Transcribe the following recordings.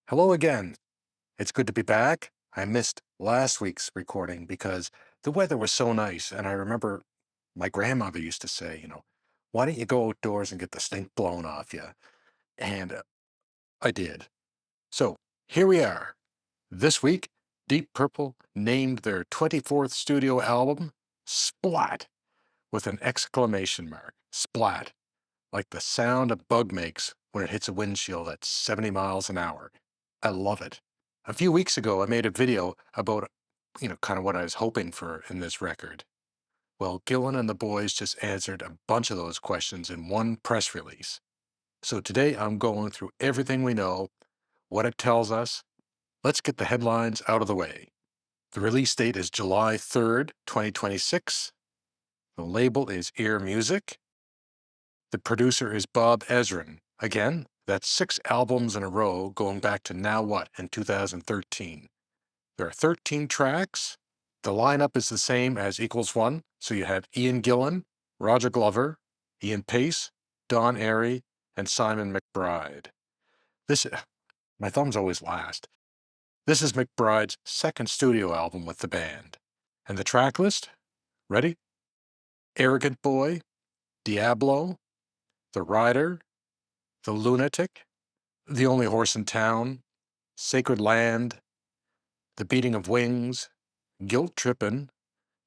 Hello again. It's good to be back. I missed last week's recording because the weather was so nice, and I remember my grandmother used to say, why don't you go outdoors and get the stink blown off you? And I did. So here we are. This week, Deep Purple named their 24th studio album Splat with an exclamation mark. Splat, like the sound a bug makes when it hits a windshield at 70 miles an hour. I love it. A few weeks ago, I made a video about, kind of what I was hoping for in this record. Well, Gillan and the boys just answered a bunch of those questions in one press release. So today I'm going through everything we know, what it tells us. Let's get the headlines out of the way. The release date is July 3rd, 2026. The label is earMUSIC. The producer is Bob Ezrin. Again, that's 6 albums in a row going back to Now What in 2013. There are 13 tracks. The lineup is the same as Equals One, so you have Ian Gillan, Roger Glover, Ian Paice, Don Airey, and Simon McBride. This, my thumb's always last. This is McBride's second studio album with the band. And the track list? Ready? Arrogant Boy, Diablo, The Rider, The Lunatic, The Only Horse in Town, Sacred Land, The Beating of Wings, Guilt Trippin',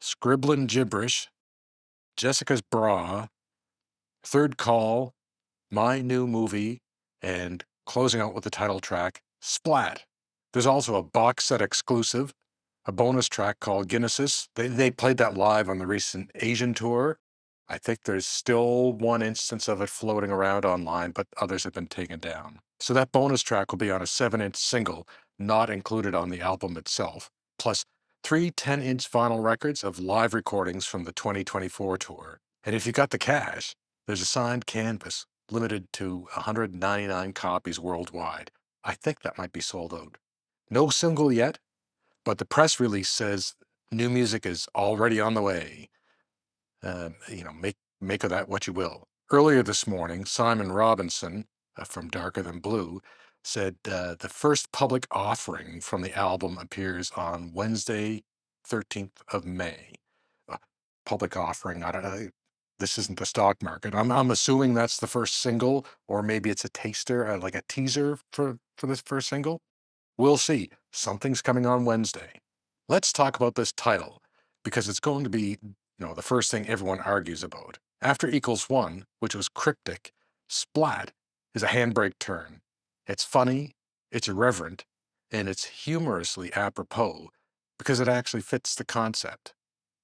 Scriblin Gib'rish, Jessica's Bra, Third Call, My New Movie, and closing out with the title track, Splat. There's also a box set exclusive, a bonus track called Guinnesses. They played that live on the recent Asian tour. I think there's still one instance of it floating around online, but others have been taken down. So that bonus track will be on a 7-inch single, not included on the album itself, plus 3 10-inch vinyl records of live recordings from the 2024 tour. And if you got the cash, there's a signed canvas, limited to 199 copies worldwide. I think that might be sold out. No single yet, but the press release says new music is already on the way. Make of that what you will. Earlier this morning, Simon Robinson from Darker Than Blue said the first public offering from the album appears on Wednesday, 13th of May. Public offering, I don't know. This isn't the stock market. I'm assuming that's the first single, or maybe it's a taster, like a teaser for this first single. We'll see. Something's coming on Wednesday. Let's talk about this title, because it's going to be, the first thing everyone argues about. After Equals One, which was cryptic, Splat is a handbrake turn. It's funny, it's irreverent, and it's humorously apropos because it actually fits the concept.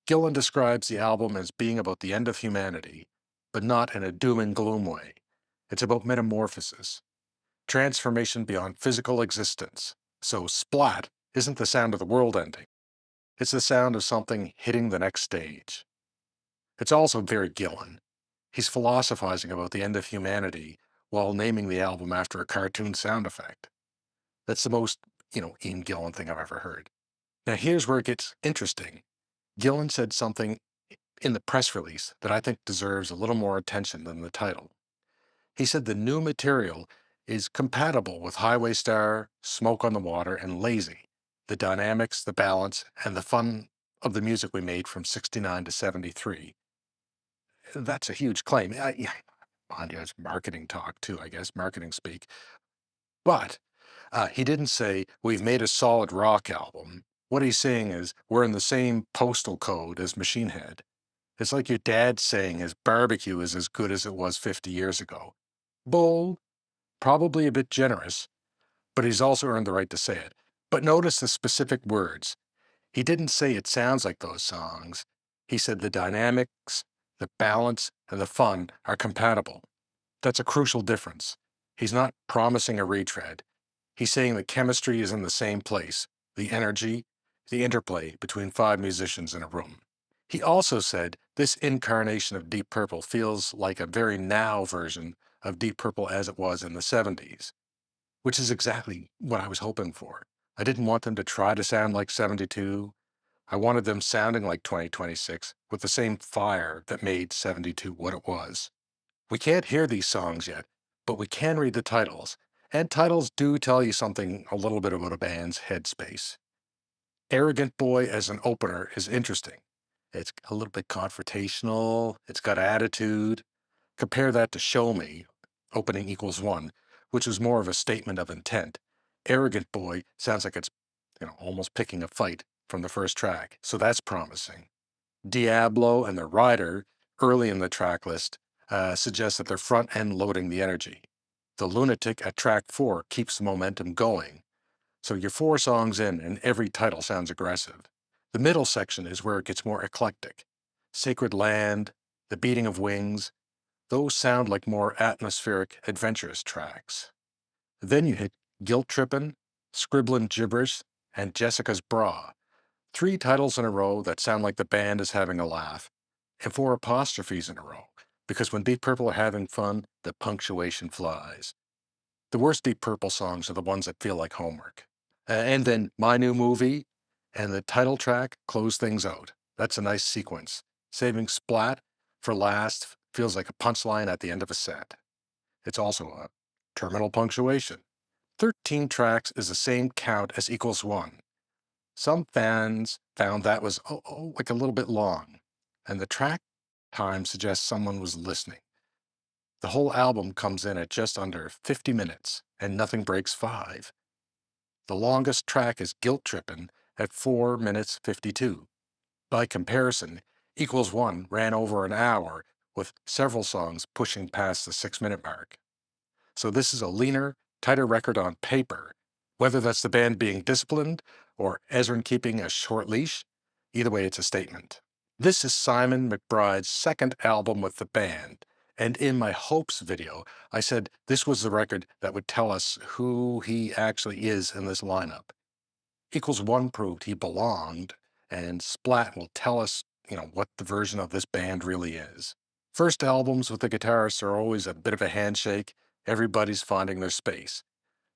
Gillan describes the album as being about the end of humanity, but not in a doom and gloom way. It's about metamorphosis, transformation beyond physical existence. So splat isn't the sound of the world ending. It's the sound of something hitting the next stage. It's also very Gillan. He's philosophizing about the end of humanity while naming the album after a cartoon sound effect. That's the most, Ian Gillan thing I've ever heard. Now here's where it gets interesting. Gillan said something in the press release that I think deserves a little more attention than the title. He said the new material is compatible with Highway Star, Smoke on the Water, and Lazy, the dynamics, the balance, and the fun of the music we made from 69 to 73. That's a huge claim. Yeah, it's marketing talk too, I guess, marketing speak. But he didn't say, we've made a solid rock album. What he's saying is, we're in the same postal code as Machine Head. It's like your dad saying his barbecue is as good as it was 50 years ago. Bold, probably a bit generous, but he's also earned the right to say it. But notice the specific words. He didn't say it sounds like those songs. He said the dynamics, the balance, and the fun are compatible. That's a crucial difference. He's not promising a retread. He's saying the chemistry is in the same place, the energy, the interplay between 5 musicians in a room. He also said this incarnation of Deep Purple feels like a very now version of Deep Purple as it was in the 70s, which is exactly what I was hoping for. I didn't want them to try to sound like 72. I wanted them sounding like 2026 with the same fire that made 72 what it was. We can't hear these songs yet, but we can read the titles, And titles do tell you something a little bit about a band's headspace. Arrogant Boy as an opener is interesting. It's a little bit confrontational, it's got attitude. Compare that to Show Me, opening equals one, which is more of a statement of intent. Arrogant Boy sounds like it's, almost picking a fight from the first track, so that's promising. Diablo and the Rider, early in the track list, suggest that they're front end loading the energy. The Lunatic at track 4 keeps the momentum going. So you're 4 songs in, and every title sounds aggressive. The middle section is where it gets more eclectic. Sacred Land, The Beating of Wings, those sound like more atmospheric, adventurous tracks. Then you hit Guilt Trippin', Scriblin Gib'rish, and Jessica's Bra. 3 titles in a row that sound like the band is having a laugh, and 4 apostrophes in a row, because when Deep Purple are having fun, the punctuation flies. The worst Deep Purple songs are the ones that feel like homework. And then My New Movie and the title track close things out. That's a nice sequence. Saving Splat for last feels like a punchline at the end of a set. It's also a terminal punctuation. 13 tracks is the same count as equals one. Some fans found that was like a little bit long, and the track time suggests someone was listening. The whole album comes in at just under 50 minutes, and Nothing Breaks 5. The longest track is Guilt Trippin' at 4 minutes 52. By comparison, Equals One ran over an hour, with several songs pushing past the 6-minute mark. So this is a leaner, tighter record on paper. Whether that's the band being disciplined or Ezrin keeping a short leash, either way it's a statement. This is Simon McBride's second album with the band, and in my Hopes video, I said this was the record that would tell us who he actually is in this lineup. Equals One proved he belonged, and Splat will tell us, what the version of this band really is. First albums with the guitarists are always a bit of a handshake. Everybody's finding their space.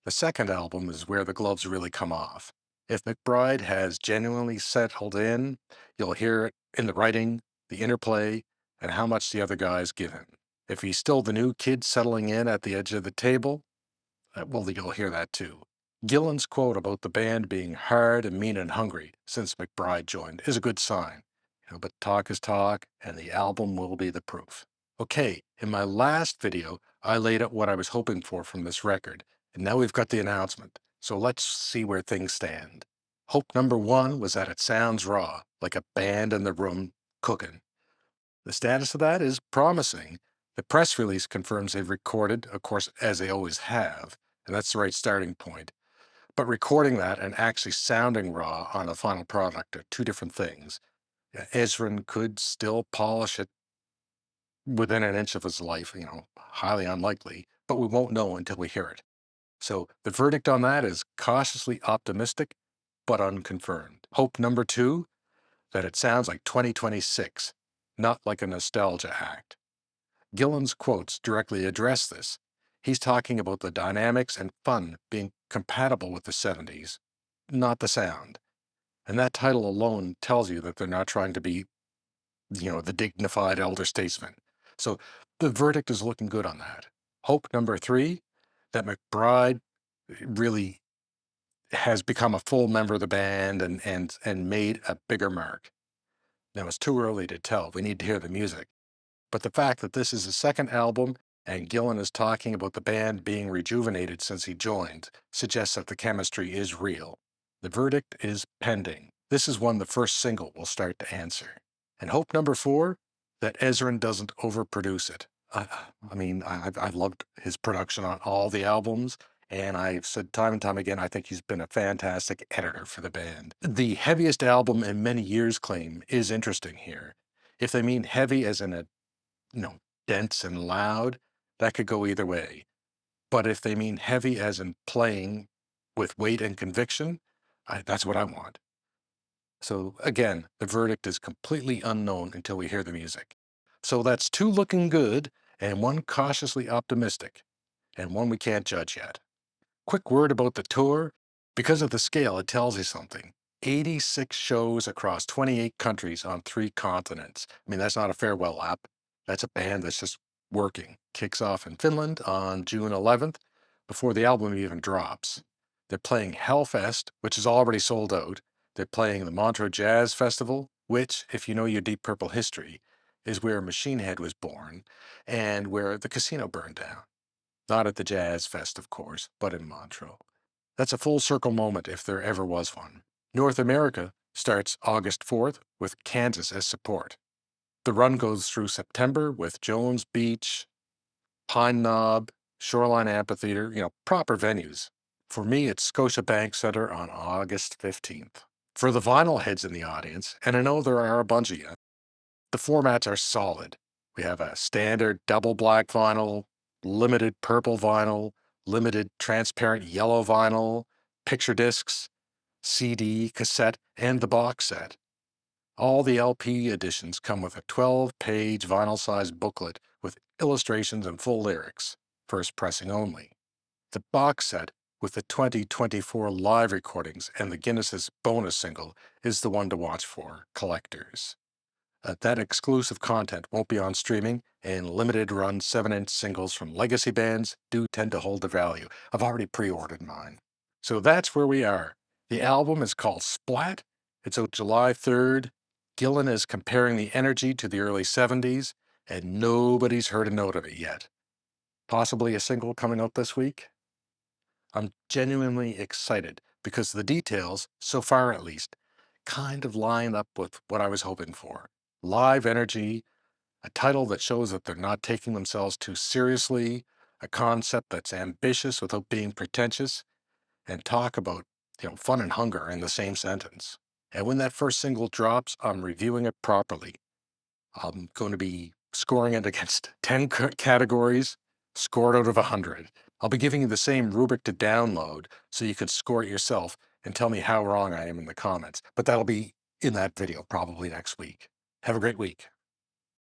The second album is where the gloves really come off. If McBride has genuinely settled in, you'll hear it in the writing, the interplay, and how much the other guys give him. If he's still the new kid settling in at the edge of the table, well, you'll hear that too. Gillan's quote about the band being hard and mean and hungry since McBride joined is a good sign. But talk is talk, and the album will be the proof. Okay, in my last video, I laid out what I was hoping for from this record, and now we've got the announcement. So let's see where things stand. Hope number 1 was that it sounds raw, like a band in the room cooking. The status of that is promising. The press release confirms they've recorded, of course, as they always have, and that's the right starting point. But recording that and actually sounding raw on the final product are 2 different things. Ezrin could still polish it within an inch of his life, highly unlikely, but we won't know until we hear it. So the verdict on that is cautiously optimistic, but unconfirmed. Hope number 2, that it sounds like 2026, not like a nostalgia act. Gillan's quotes directly address this. He's talking about the dynamics and fun being compatible with the 70s, not the sound. And that title alone tells you that they're not trying to be, the dignified elder statesman. So the verdict is looking good on that. Hope number 3, that McBride really has become a full member of the band and made a bigger mark. Now, it's too early to tell. We need to hear the music. But the fact that this is his second album and Gillan is talking about the band being rejuvenated since he joined suggests that the chemistry is real. The verdict is pending. This is when the first single will start to answer. And hope number 4, that Ezrin doesn't overproduce it. I've loved his production on all the albums, and I've said time and time again, I think he's been a fantastic editor for the band. The heaviest album in many years claim is interesting here. If they mean heavy as in a, dense and loud, that could go either way. But if they mean heavy as in playing with weight and conviction, that's what I want. So again, the verdict is completely unknown until we hear the music. So that's 2 looking good and 1 cautiously optimistic, and 1 we can't judge yet. Quick word about the tour. Because of the scale, it tells you something. 86 shows across 28 countries on 3 continents. That's not a farewell lap. That's a band that's just working. Kicks off in Finland on June 11th, before the album even drops. They're playing Hellfest, which is already sold out. They're playing the Montreux Jazz Festival, which, if you know your Deep Purple history, is where Machine Head was born and where the casino burned down. Not at the Jazz Fest, of course, but in Montreux. That's a full circle moment if there ever was one. North America starts August 4th with Kansas as support. The run goes through September with Jones Beach, Pine Knob, Shoreline Amphitheater, proper venues. For me, it's Scotiabank Center on August 15th. For the vinyl heads in the audience, and I know there are a bunch of you, the formats are solid. We have a standard double black vinyl, limited purple vinyl, limited transparent yellow vinyl, picture discs, CD, cassette, and the box set. All the LP editions come with a 12-page vinyl-sized booklet with illustrations and full lyrics, first pressing only. The box set with the 2024 live recordings and the Guinness's bonus single is the one to watch for collectors. That exclusive content won't be on streaming, and limited-run 7-inch singles from legacy bands do tend to hold their value. I've already pre-ordered mine. So that's where we are. The album is called Splat. It's out July 3rd. Gillan is comparing the energy to the early 70s, and nobody's heard a note of it yet. Possibly a single coming out this week? I'm genuinely excited because the details, so far at least, kind of line up with what I was hoping for. Live energy, a title that shows that they're not taking themselves too seriously, a concept that's ambitious without being pretentious, and talk about, fun and hunger in the same sentence. And when that first single drops, I'm reviewing it properly. I'm going to be scoring it against 10 categories, scored out of 100. I'll be giving you the same rubric to download so you can score it yourself and tell me how wrong I am in the comments. But that'll be in that video probably next week. Have a great week.